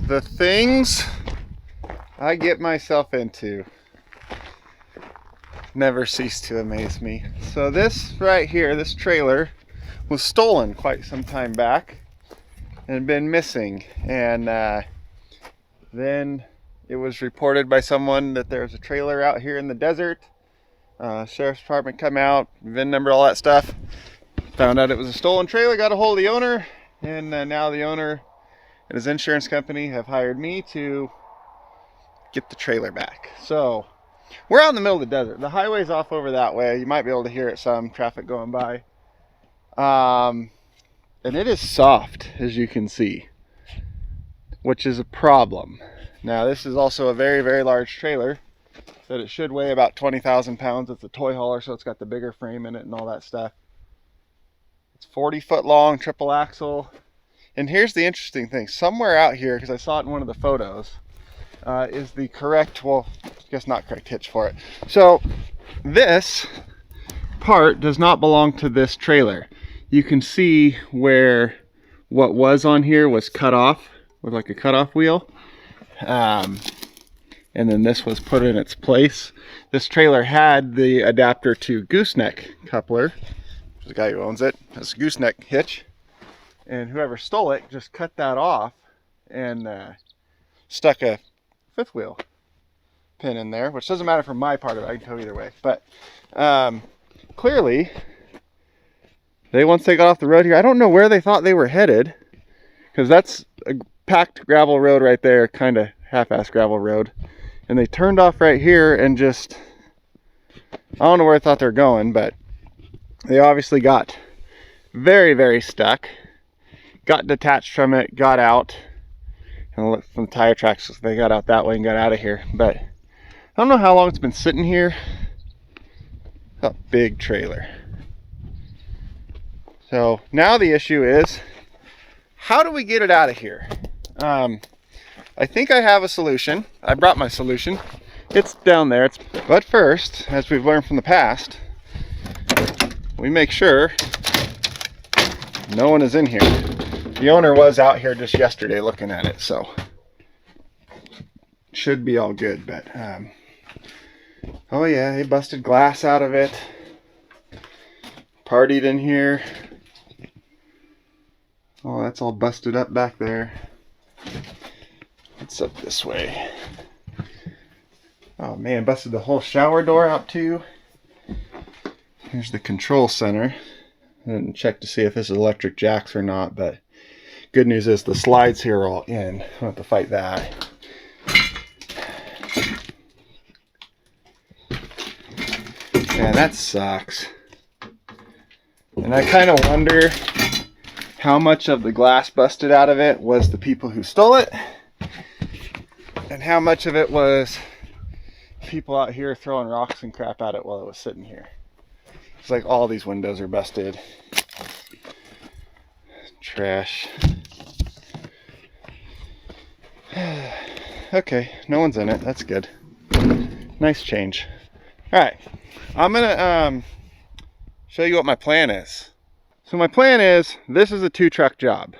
The things I get myself into never cease to amaze me. So this right here, this trailer, was stolen quite some time back and been missing. And then it was reported by someone that there's a trailer out here in the desert. Sheriff's Department come out, VIN number, all that stuff. Found out it was a stolen trailer, got a hold of the owner, and now the owner and his insurance company have hired me to get the trailer back. So we're out in the middle of the desert. The highway's off over that way. You might be able to hear it, some traffic going by. And it is soft, as you can see, which is a problem. Now this is also a very, very large trailer. That it should weigh about 20,000 pounds. It's a toy hauler, so it's got the bigger frame in it and all that stuff. It's 40 foot long, triple axle. And here's the interesting thing. Somewhere out here, because I saw it in one of the photos, is the correct, well, I guess not correct hitch for it. So this part does not belong to this trailer. You can see where what was on here was cut off with like a cutoff wheel. And then this was put in its place. This trailer had the adapter to gooseneck coupler. There's a guy who owns it. It's a gooseneck hitch. And whoever stole it just cut that off and stuck a fifth wheel pin in there, which doesn't matter for my part of it. I can go either way. But clearly, once they got off the road here, I don't know where they thought they were headed, because that's a packed gravel road right there, kind of half-ass gravel road. And they turned off right here and just, I don't know where I thought they were going, but they obviously got very, very stuck, got detached from it, got out, and look from the tire tracks, they got out that way and got out of here. But I don't know how long it's been sitting here. A big trailer. So now the issue is, how do we get it out of here? I think I have a solution. I brought my solution. It's down there. But first, as we've learned from the past, we make sure no one is in here. The owner was out here just yesterday looking at it, so should be all good. But oh yeah, they busted glass out of it. Partied in here. Oh, that's all busted up back there. It's up this way. Oh man, busted the whole shower door out too. Here's the control center. I didn't check to see if this is electric jacks or not, but good news is the slides here are all in. I don't have to fight that. Man, that sucks. And I kind of wonder how much of the glass busted out of it was the people who stole it, and how much of it was people out here throwing rocks and crap at it while it was sitting here. It's like all these windows are busted. Trash. Okay, no one's in it. That's good. Nice change. Alright, I'm gonna show you what my plan is. So my plan is, this is a 2-truck job.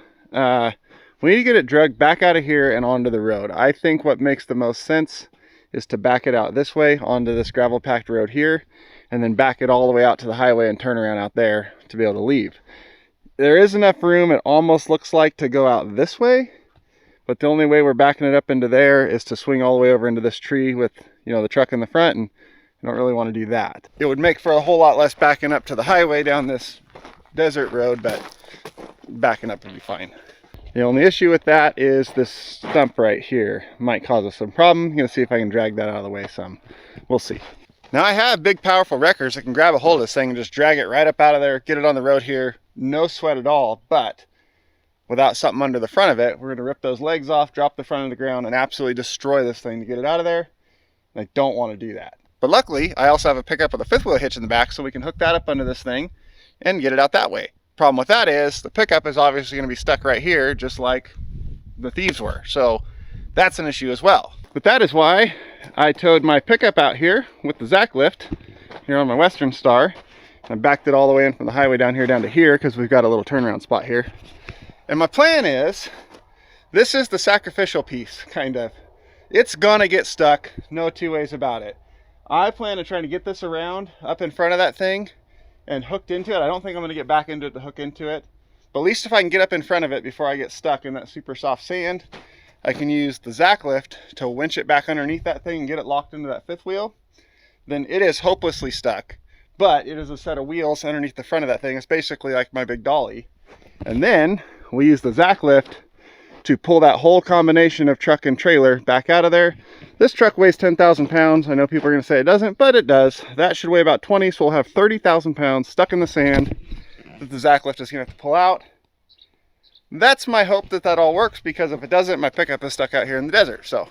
We need to get it dragged back out of here and onto the road. I think what makes the most sense is to back it out this way onto this gravel packed road here, and then back it all the way out to the highway and turn around out there to be able to leave. There is enough room, it almost looks like, to go out this way, but the only way we're backing it up into there is to swing all the way over into this tree with, you know, the truck in the front, and I don't really want to do that. It would make for a whole lot less backing up to the highway down this desert road, but backing up would be fine. The only issue with that is this stump right here might cause us some problem. I'm gonna see if I can drag that out of the way some. We'll see. Now I have big powerful wreckers that can grab a hold of this thing and just drag it right up out of there, get it on the road here, no sweat at all. But without something under the front of it, we're gonna rip those legs off, drop the front of the ground, and absolutely destroy this thing to get it out of there. And I don't want to do that. But luckily, I also have a pickup with a 5th wheel hitch in the back, so we can hook that up under this thing and get it out that way. Problem with that is the pickup is obviously going to be stuck right here, just like the thieves were. So that's an issue as well. But that is why I towed my pickup out here with the Zack lift here on my Western Star. I backed it all the way in from the highway down here down to here because we've got a little turnaround spot here. And my plan is This is the sacrificial piece, kind of. It's gonna get stuck, no two ways about it. I plan on trying to get this around up in front of that thing and hooked into it. I don't think I'm gonna get back into it to hook into it, but at least if I can get up in front of it before I get stuck in that super soft sand, I can use the Zack lift to winch it back underneath that thing and get it locked into that fifth wheel. Then it is hopelessly stuck, but it is a set of wheels underneath the front of that thing. It's basically like my big dolly. And then we use the Zack lift to pull that whole combination of truck and trailer back out of there. This truck weighs 10,000 pounds. I know people are gonna say it doesn't, but it does. That should weigh about 20, so we'll have 30,000 pounds stuck in the sand that the Zack lift is gonna have to pull out. That's my hope that that all works, because if it doesn't, my pickup is stuck out here in the desert. So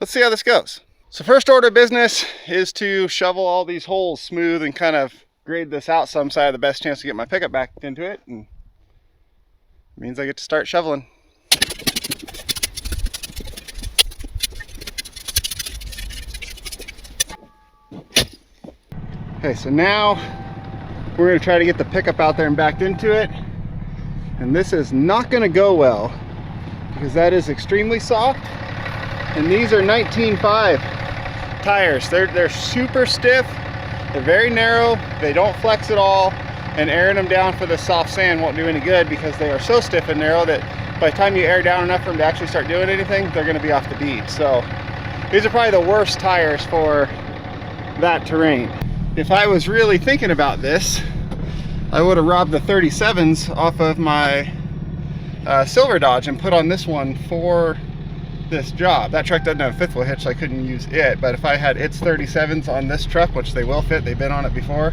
let's see how this goes. So first order of business is to shovel all these holes smooth and kind of grade this out some so I have the best chance to get my pickup back into it. And it means I get to start shoveling. Okay, so now we're gonna try to get the pickup out there and backed into it. And this is not gonna go well because that is extremely soft. And these are 19.5 tires. They're super stiff, they're very narrow, they don't flex at all, and airing them down for the soft sand won't do any good because they are so stiff and narrow that by the time you air down enough for them to actually start doing anything, they're gonna be off the bead. So these are probably the worst tires for that terrain. If I was really thinking about this, I would have robbed the 37s off of my Silver Dodge and put on this one for this job. That truck doesn't have a fifth wheel hitch, so I couldn't use it, but if I had its 37s on this truck, which they will fit, they've been on it before,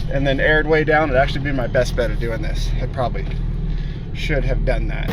and then aired way down, it'd actually be my best bet of doing this. I probably should have done that.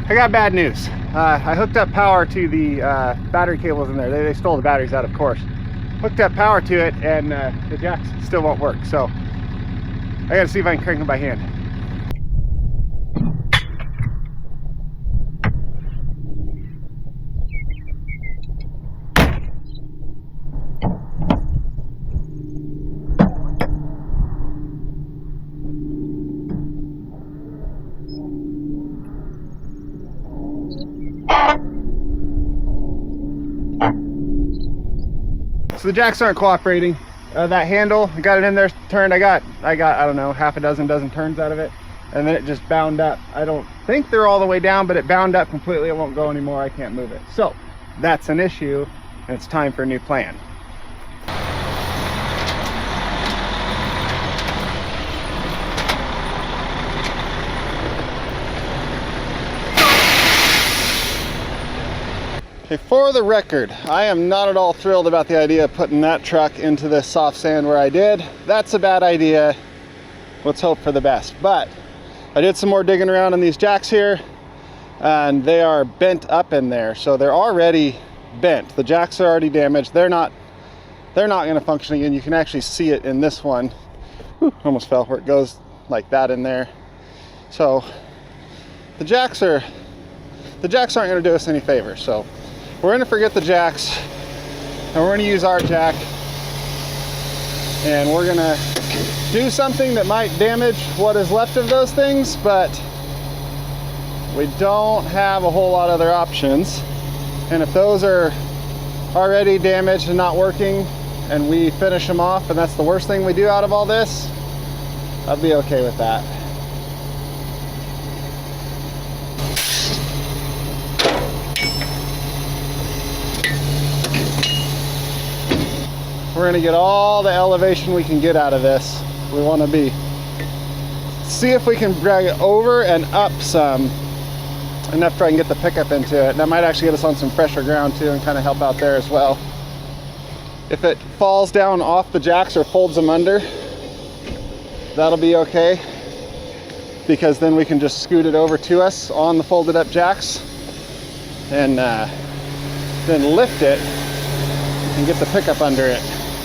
I got bad news. I hooked up power to the battery cables in there. They stole the batteries out, of course. Hooked up power to it, and the jacks still won't work. So I gotta see if I can crank them by hand. So the jacks aren't cooperating. That handle, I got it in there turned. I got I don't know, half a dozen turns out of it, and then it just bound up. I don't think they're all the way down, but it bound up completely. It won't go anymore. I can't move it. So that's an issue, and it's time for a new plan. Okay, for the record, I am not at all thrilled about the idea of putting that truck into this soft sand where I did. That's a bad idea. Let's hope for the best. But I did some more digging around on these jacks here, and they are bent up in there. So they're already bent. The jacks are already damaged. They're not going to function again. You can actually see it in this one. Whew, almost fell where it goes like that in there. So the jacks aren't going to do us any favors. So we're going to forget the jacks, and we're going to use our jack, and we're going to do something that might damage what is left of those things, but we don't have a whole lot of other options. And if those are already damaged and not working, and we finish them off, and that's the worst thing we do out of all this, I'd be okay with that. We're gonna get all the elevation we can get out of this. We wanna see if we can drag it over and up some, enough to I can get the pickup into it. That might actually get us on some fresher ground too and kind of help out there as well. If it falls down off the jacks or folds them under, that'll be okay, because then we can just scoot it over to us on the folded up jacks and then lift it and get the pickup under it.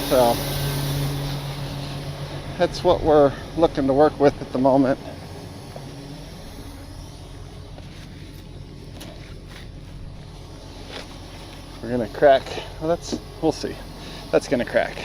So that's what we're looking to work with at the moment. We're gonna crack, well, we'll see. That's gonna crack.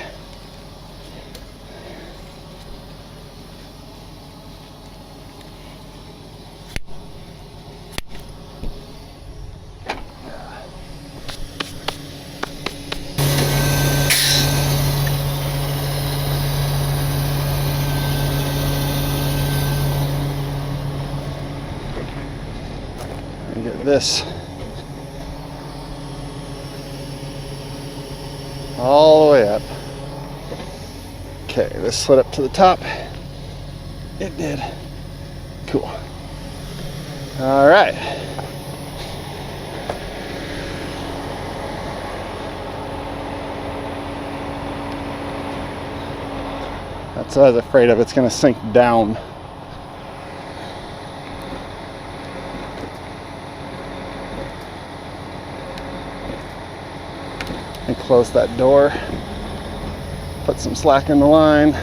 Get this all the way up. Okay, this slid up to the top. It did. Cool. All right. That's what I was afraid of. It's going to sink down. And close that door, put some slack in the line.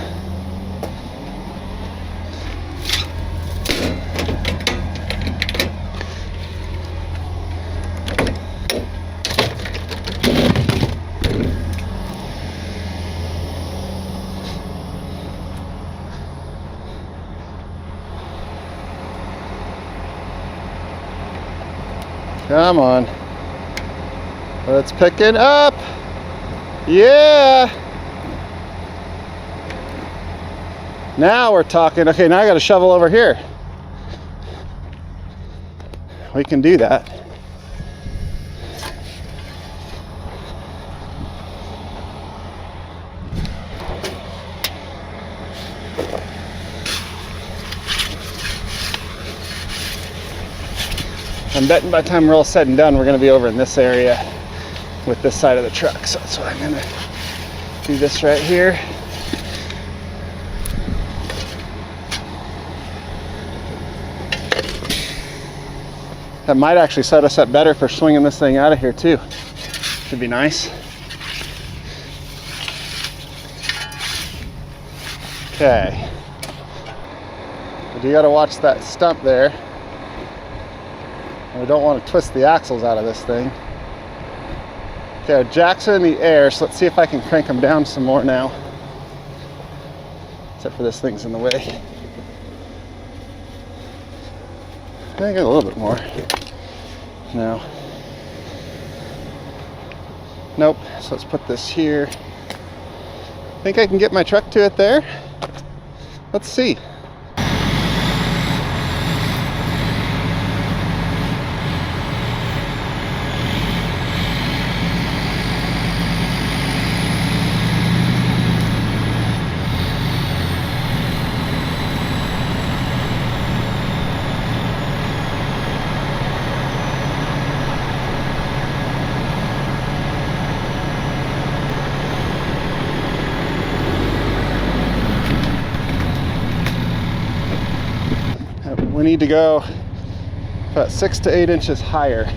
Come on. Let's pick it up. Yeah. Now we're talking. Okay, now I got to shovel over here. We can do that. I'm betting by the time we're all said and done, we're going to be over in this area with this side of the truck. So that's why I'm going to do this right here. That might actually set us up better for swinging this thing out of here too. Should be nice. Okay. But you got to watch that stump there. We don't want to twist the axles out of this thing. Okay, our jacks are in the air, so let's see if I can crank them down some more now. Except for this thing's in the way. I think a little bit more. No. Nope, so let's put this here. Think I can get my truck to it there? Let's see. We need to go about 6 to 8 inches higher.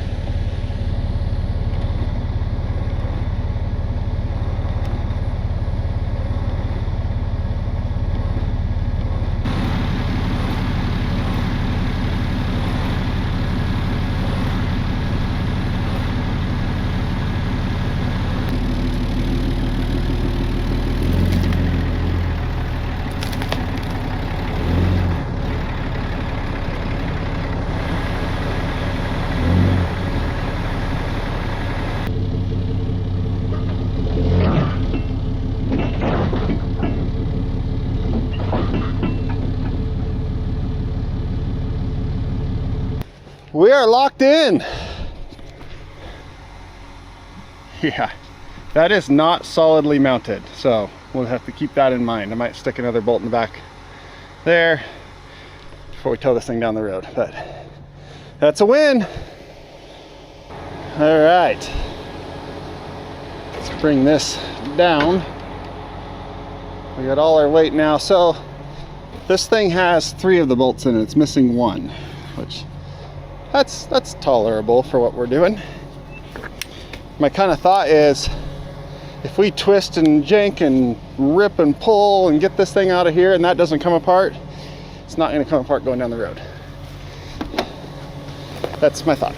We are locked in. Yeah, That is not solidly mounted, so we'll have to keep that in mind. I might stick another bolt in the back there before we tow this thing down the road, but that's a win. All right, let's bring this down. We got all our weight now. So this thing has 3 of the bolts in it. It's missing 1, which that's tolerable for what we're doing. My kind of thought is, if we twist and jank and rip and pull and get this thing out of here and that doesn't come apart, it's not going to come apart going down the road. That's my thought.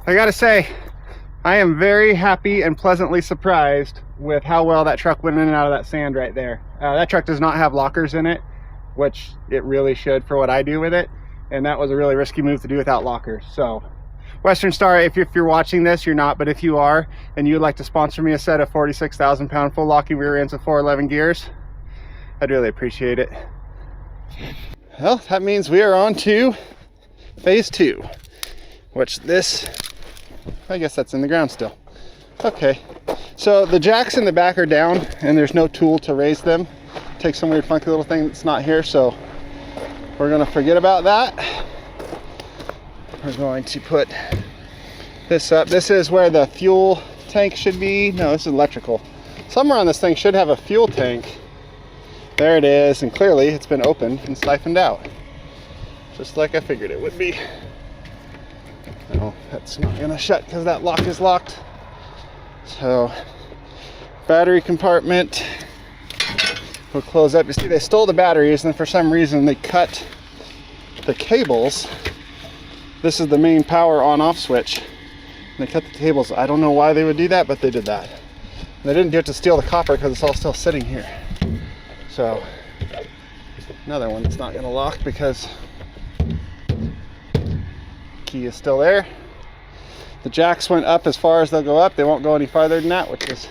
I gotta say, I am very happy and pleasantly surprised with how well that truck went in and out of that sand right there. That truck does not have lockers in it, which it really should for what I do with it. And that was a really risky move to do without lockers. So Western Star, if you're watching this, you're not, but if you are, and you'd like to sponsor me a set of 46,000 pound full locking rear ends with 411 gears, I'd really appreciate it. Well, that means we are on to phase 2, which this, I guess that's in the ground still. Okay, so the jacks in the back are down and there's no tool to raise them. Take some weird funky little thing that's not here, so we're gonna forget about that. We're going to put this up. This is where the fuel tank should be. No, this is electrical. Somewhere on this thing should have a fuel tank. There it is, and clearly it's been opened and siphoned out, just like I figured it would be. No, that's not gonna shut because that lock is locked. So, battery compartment will close up. You see, they stole the batteries, and for some reason they cut the cables. This is the main power on-off switch. And they cut the cables. I don't know why they would do that, but they did that. And they didn't do it to steal the copper because it's all still sitting here. So, another one that's not gonna lock because key is still there. The jacks went up as far as they'll go up. They won't go any farther than that, which is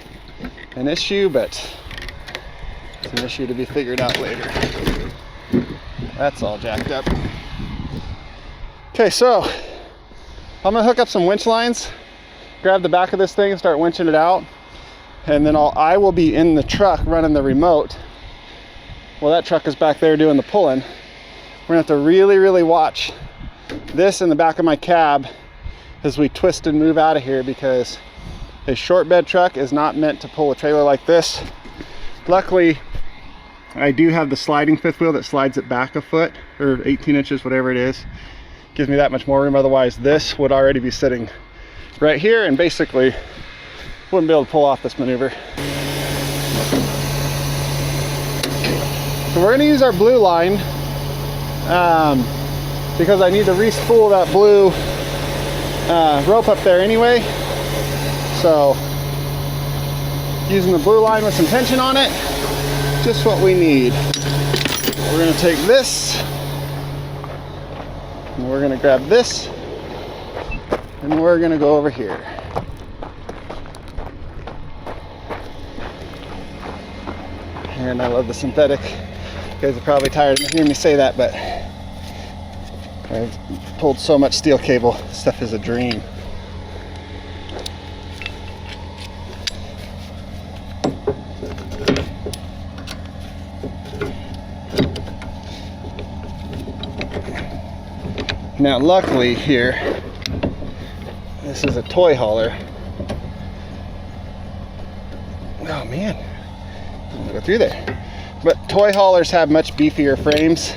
an issue, but it's an issue to be figured out later. That's all jacked up. Okay, so I'm gonna hook up some winch lines, grab the back of this thing and start winching it out, and then I will be in the truck running the remote. Well, that truck is back there doing the pulling. We're gonna have to really watch this in the back of my cab as we twist and move out of here, because a short bed truck is not meant to pull a trailer like this. Luckily, I do have the sliding fifth wheel that slides it back a foot or 18 inches, whatever it is. Gives me that much more room. Otherwise, this would already be sitting right here and basically wouldn't be able to pull off this maneuver. So we're gonna use our blue line because I need to re-spool that blue rope up there anyway. So using the blue line with some tension on it, just what we need. We're gonna take this and we're gonna grab this and we're gonna go over here. and I love the synthetic. You guys are probably tired of hearing me say that, but I've pulled so much steel cable. This stuff is a dream. Now luckily here, this is a toy hauler. Oh man, I'm gonna go through there. But toy haulers have much beefier frames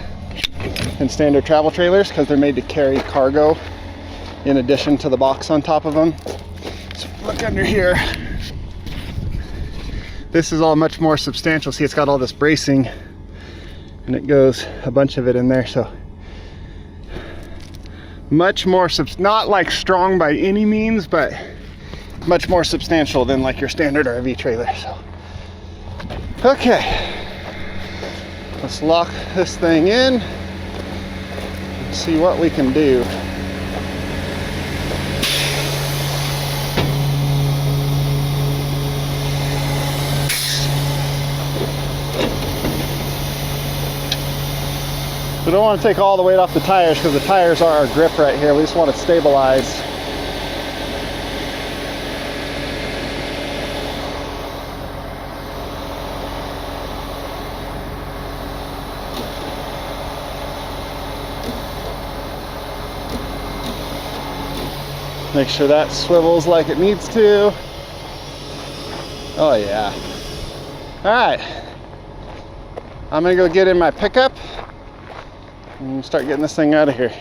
than standard travel trailers because they're made to carry cargo in addition to the box on top of them. So look under here. This is all much more substantial. See, it's got all this bracing and it goes a bunch of it in there. So much more, not like strong by any means, but much more substantial than like your standard RV trailer. So, okay, let's lock this thing in and see what we can do. We don't want to take all the weight off the tires because the tires are our grip right here. We just want to stabilize. Make sure that swivels like it needs to. Oh yeah. All right. I'm gonna go get in my pickup and start getting this thing out of here.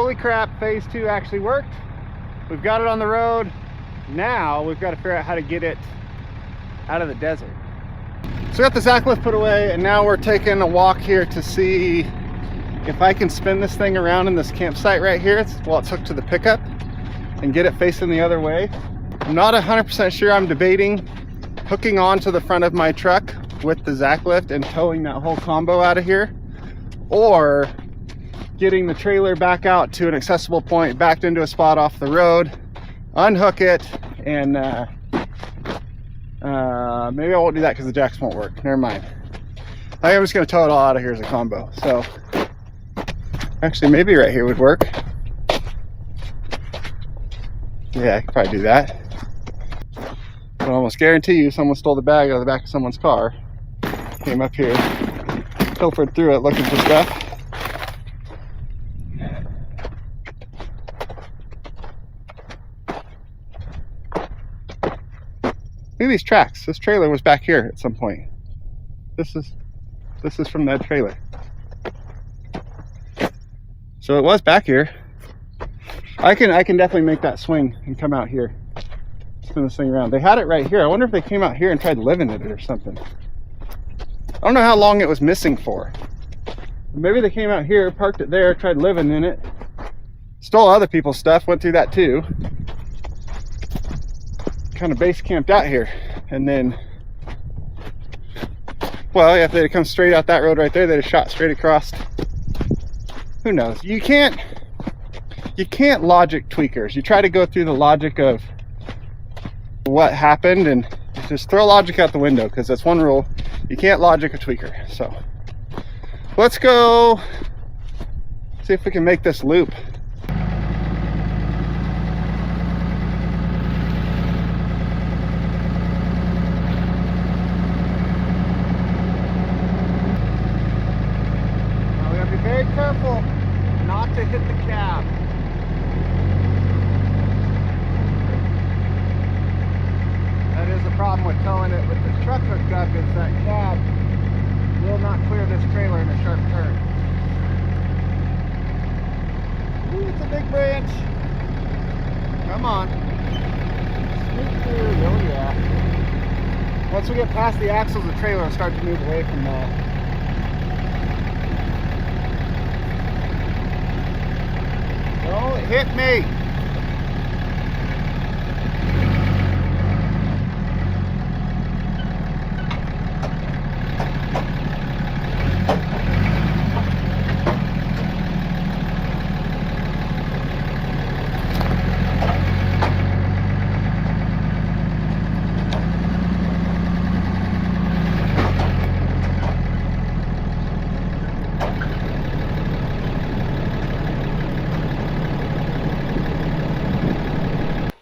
holy crap, phase 2 actually worked. We've got it on the road. Now we've got to figure out how to get it out of the desert. So we got the Zac lift put away, and now we're taking a walk here to see if I can spin this thing around in this campsite right here while it's hooked to the pickup and get it facing the other way. I'm not 100% sure. I'm debating hooking onto the front of my truck with the Zac lift and towing that whole combo out of here, or getting the trailer back out to an accessible point, backed into a spot off the road, unhook it, and maybe I won't do that because the jacks won't work. Never mind. I think I'm just going to tow it all out of here as a combo. So actually, maybe right here would work. Yeah, I could probably do that. I can almost guarantee you someone stole the bag out of the back of someone's car, came up here, pilfered through it looking for stuff. Look at these tracks. This trailer was back here at some point. This is from that trailer. So it was back here. I can definitely make that swing and come out here. Spin this thing around. They had it right here. I wonder if they came out here and tried living in it or something. I don't know how long it was missing for. Maybe they came out here, parked it there, tried living in it, stole other people's stuff, went through that too. Kind of base camped out here, and then, well, if they'd come straight out that road right there, they'd have shot straight across. Who knows? You can't logic tweakers. You try to go through the logic of what happened and just throw logic out the window, because that's one rule. You can't logic a tweaker. So let's go see if we can make this loop. Very careful not to hit the cab. That is the problem with towing it with the truck hooked up, is that cab will not clear this trailer in a sharp turn. Ooh, it's a big branch. Come on. Sneak through. Oh yeah. Once we get past the axles, the trailer will start to move away from that. Don't hit me.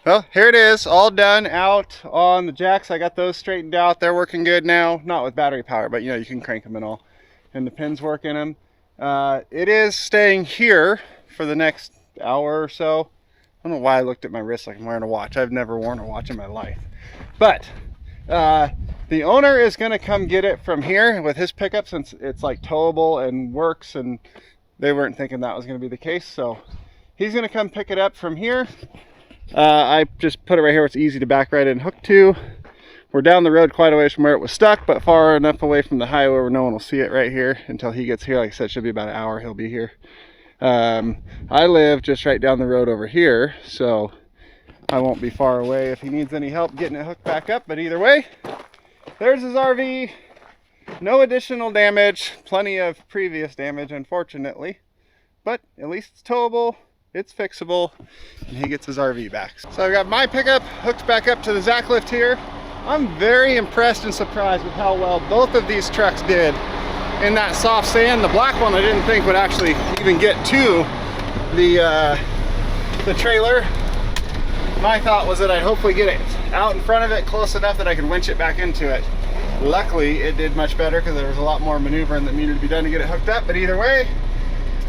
Well, here it is, all done out on the jacks. I got those straightened out. They're working good now. Not with battery power, but you know, you can crank them and all. And the pins work in them. It is staying here for the next hour or so. I don't know why I looked at my wrist like I'm wearing a watch. I've never worn a watch in my life. But the owner is gonna come get it from here with his pickup, since it's like towable and works, and they weren't thinking that was gonna be the case. So he's gonna come pick it up from here. I just put it right here where it's easy to back right in, hook to. We're down the road quite a ways from where it was stuck, but far enough away from the highway where no one will see it right here until he gets here. Like I said, it should be about an hour he'll be here. I live just right down the road over here, so I won't be far away if he needs any help getting it hooked back up. But either way, there's his RV. No additional damage, plenty of previous damage, unfortunately, but at least it's towable. It's fixable, and he gets his RV back. So I've got my pickup hooked back up to the Zac lift here. I'm very impressed and surprised with how well both of these trucks did in that soft sand. The black one I didn't think would actually even get to the trailer. My thought was that I'd hopefully get it out in front of it close enough that I could winch it back into it. Luckily, it did much better because there was a lot more maneuvering that needed to be done to get it hooked up. But either way,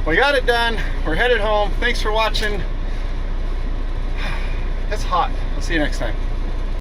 we got it done. We're headed home. Thanks for watching. It's hot. I'll see you next time.